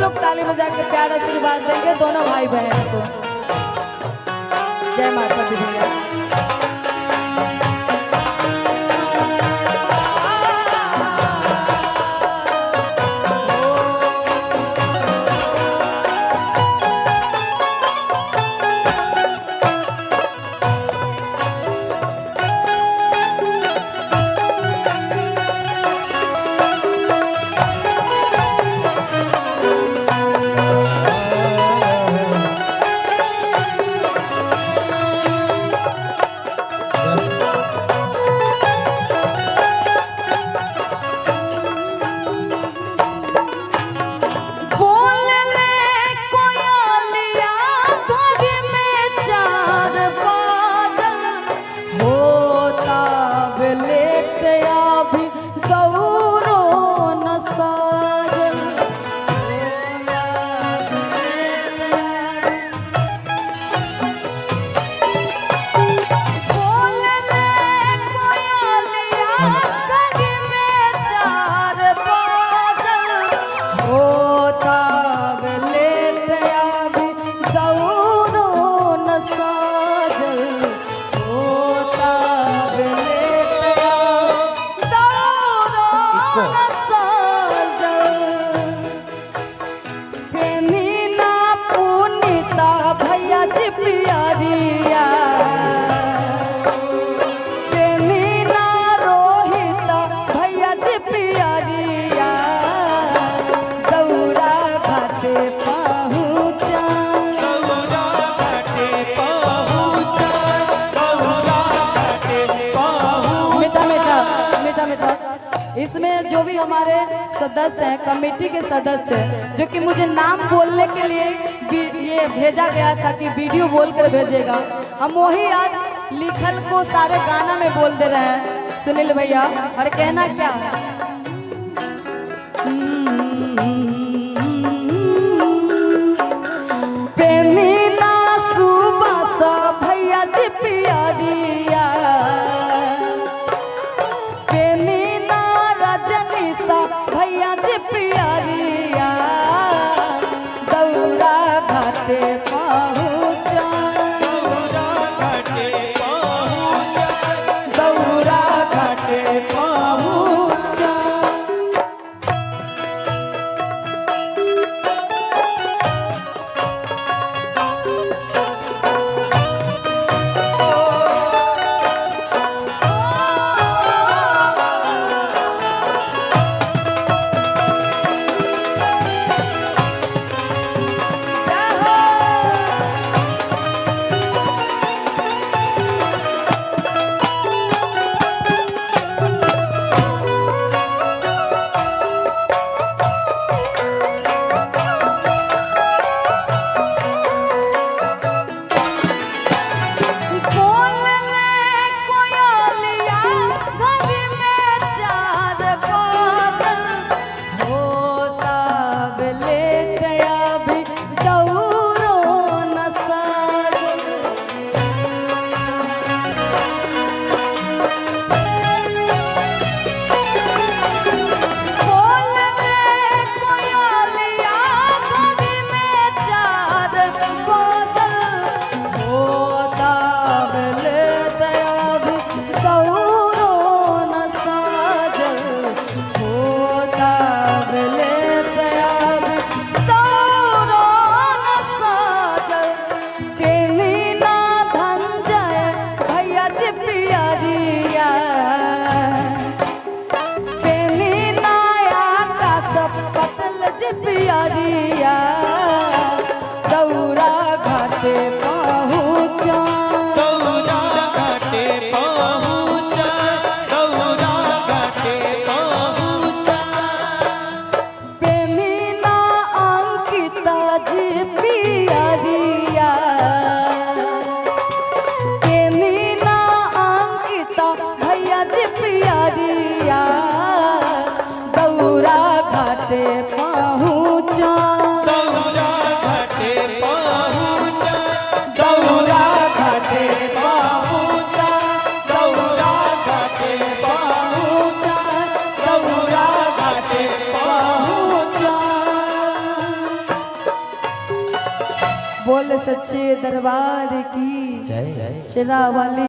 लोग ताली बजा के प्यार आशीर्वाद देंगे दोनों भाई बहन को। जय माता दी भैया। इसमें जो भी हमारे सदस्य हैं, कमेटी के सदस्य हैं, जो कि मुझे नाम बोलने के लिए ये भेजा गया था कि वीडियो बोल कर भेजेगा, हम वही आज लिखल को सारे गाना में बोल दे रहे हैं सुनील भैया। और कहना क्या पेनीना सुबह सा भैया जी प्यारिया, भैया जी प्यारिया दौरा घाटे पहुँचा, दौरा घाटे पहुँचा। प्यारिया दौरा घाटे पहुँचा, दौरा घाटे पहुँचा, दौरा घाटे पहुँचा। पेमीना अंकिता जी प्यारिया, पेमीना अंकिता भैया जी प्यारिया दौरा घाटे पहुँचा, दौरा बोल सच्चे दरबार की जय जय शेरा वाली।